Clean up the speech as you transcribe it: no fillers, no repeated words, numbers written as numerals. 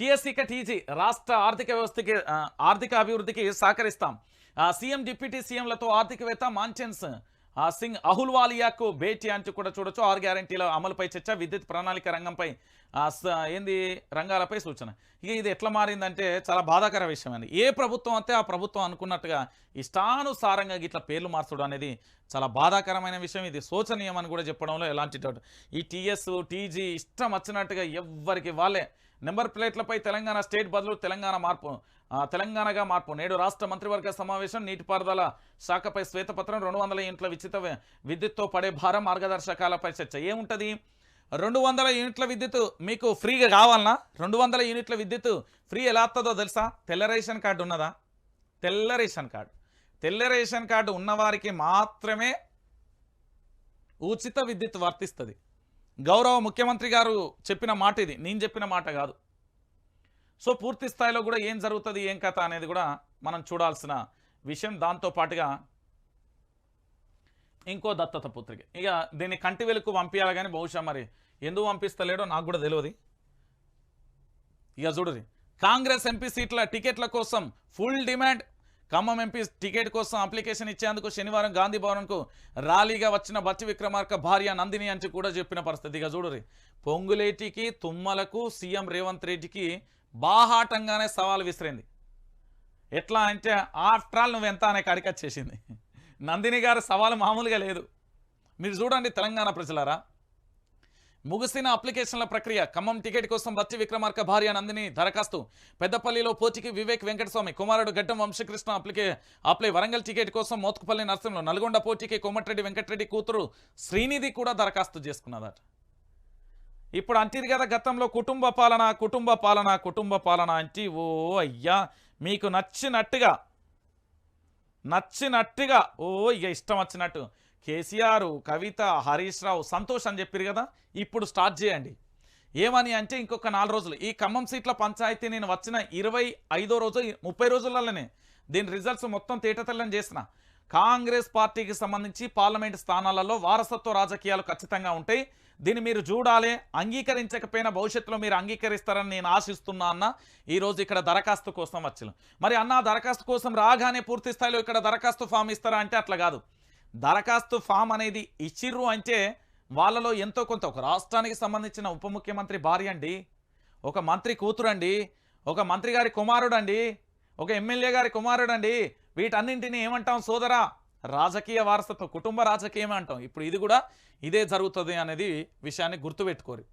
టీఎస్సీక TG రాష్ట్ర ఆర్థిక అభివృద్ధికి సహకరిస్తాం. సీఎం డిప్యూటీ సీఎంలతో ఆర్థికవేత్త మాన్చెన్స్ సింగ్ అహుల్వాలియాకు భేటీ అంటూ కూడా చూడొచ్చు. 6 గ్యారంటీల అమలుపై చర్చ, విద్యుత్ ప్రణాళిక రంగంపై రంగాలపై సూచన. ఇక ఇది ఎట్లా మారిందంటే చాలా బాధాకర విషయం అండి. ఏ ప్రభుత్వం అయితే ఆ ప్రభుత్వం అనుకున్నట్టుగా ఇష్టానుసారంగా ఇట్లా పేర్లు మార్చడం అనేది చాలా బాధాకరమైన విషయం. ఇది శోచనీయం అని కూడా చెప్పడంలో ఎలాంటి డౌట్. ఈ టీఎస్ టీజీ ఇష్టం వచ్చినట్టుగా ఎవ్వరికి వాళ్ళే నెంబర్ ప్లేట్లపై తెలంగాణ స్టేట్ బదులు తెలంగాణగా మార్పు. నేడు రాష్ట్ర మంత్రివర్గ సమావేశం. నీటిపారుదల శాఖపై శ్వేతపత్రం. 200 యూనిట్ల ఉచిత విద్యుత్తో పడే భారం, మార్గదర్శకాలపై చర్చ. ఏముంటుంది? 200 యూనిట్ల విద్యుత్ మీకు ఫ్రీగా కావాలన్నా? 200 యూనిట్ల విద్యుత్ ఫ్రీ ఎలా వస్తుందో తెలుసా? తెల్ల రేషన్ కార్డు ఉన్నదా? తెల్ల రేషన్ కార్డు ఉన్నవారికి మాత్రమే ఉచిత విద్యుత్ వర్తిస్తుంది. గౌరవ ముఖ్యమంత్రి గారు చెప్పిన మాట ఇది, నేను చెప్పిన మాట కాదు. సో పూర్తి స్థాయిలో కూడా ఏం జరుగుతుంది, ఏం కథ అనేది కూడా మనం చూడాల్సిన విషయం. దాంతో పాటుగా ఇంకో దత్తత పుత్రిక, ఇక దీన్ని కంటి వెలుకు పంపించాలి కానీ బహుశా మరి ఎందుకు పంపిస్తలేడో నాకు కూడా తెలియదు. ఇక చూడరి, కాంగ్రెస్ ఎంపీ సీట్ల టికెట్ల కోసం full demand. Khammam MP ticket కోసం అప్లికేషన్ ఇచ్చేందుకు శనివారం గాంధీ భవన్కు ర్యాలీగా వచ్చిన బట్టి విక్రమార్క భార్య నందిని అని కూడా చెప్పిన పరిస్థితి. ఇక చూడరి, పొంగులేటికి తుమ్మలకు సీఎం రేవంత్ రెడ్డికి బాహాటంగానే సవాల్ విసిరింది. ఎట్లా అంటే ఆఫ్టర్ ఆల్ నువ్వెంత అనే కడికొచ్చేసింది. నందిని గారి సవాలు మామూలుగా లేదు. మీరు చూడండి తెలంగాణ ప్రజలారా, ముగిసిన అప్లికేషన్ల ప్రక్రియ. ఖమ్మం టికెట్ కోసం బట్టి విక్రమార్క భార్య నందిని దరఖాస్తు. పెద్దపల్లిలో పోతికి వివేక్ వెంకటస్వామి కుమారుడు గడ్డం వంశకృష్ణ అప్లై. వరంగల్ టికెట్ కోసం మోత్కుపల్లి నరసింహులు. నల్గొండ పోటీకి కోమటిరెడ్డి వెంకటరెడ్డి కూతురు శ్రీనిధి కూడా దరఖాస్తు చేసుకున్నదట. ఇప్పుడు అంటిది కదా గతంలో కుటుంబ పాలన అంటే ఓ అయ్యా మీకు నచ్చినట్టుగా ఓ ఇక ఇష్టం వచ్చినట్టు కేసీఆర్, కవిత, హరీష్ రావు, సంతోష్ అని చెప్పారు కదా. ఇప్పుడు స్టార్ట్ చేయండి. ఏమని అంటే ఇంకొక 4 రోజులు ఈ ఖమ్మం సీట్ల పంచాయతీ నేను వచ్చిన 25వ రోజు 30 రోజులలోనే దీని రిజల్ట్స్ మొత్తం తేటతెల్లం చేసిన. కాంగ్రెస్ పార్టీకి సంబంధించి పార్లమెంట్ స్థానాలలో వారసత్వ రాజకీయాలు ఖచ్చితంగా ఉంటాయి. దీన్ని మీరు చూడాలి. అంగీకరించకపోయినా భవిష్యత్తులో మీరు అంగీకరిస్తారని నేను ఆశిస్తున్నా అన్న. ఈరోజు ఇక్కడ దరఖాస్తు కోసం వచ్చాను. మరి అన్న దరఖాస్తు కోసం రాగానే పూర్తి స్థాయిలో ఇక్కడ దరఖాస్తు ఫామ్ ఇస్తారా అంటే అట్లా కాదు. దరఖాస్తు ఫామ్ అనేది ఇచ్చిర్రు అంటే వాళ్ళలో ఎంతో కొంత, ఒక రాష్ట్రానికి సంబంధించిన ఉప ముఖ్యమంత్రి భార్య అండి, ఒక మంత్రి కూతురండి, ఒక మంత్రి గారి కుమారుడండి, ఒక ఎమ్మెల్యే గారి కుమారుడండి, వీటన్నింటినీ ఏమంటాం సోదరా? రాజకీయ వారసత్వం, కుటుంబ రాజకీయం అంటాం. ఇప్పుడు ఇది కూడా ఇదే జరుగుతుంది అనేది విషయాన్ని గుర్తుపెట్టుకోరు.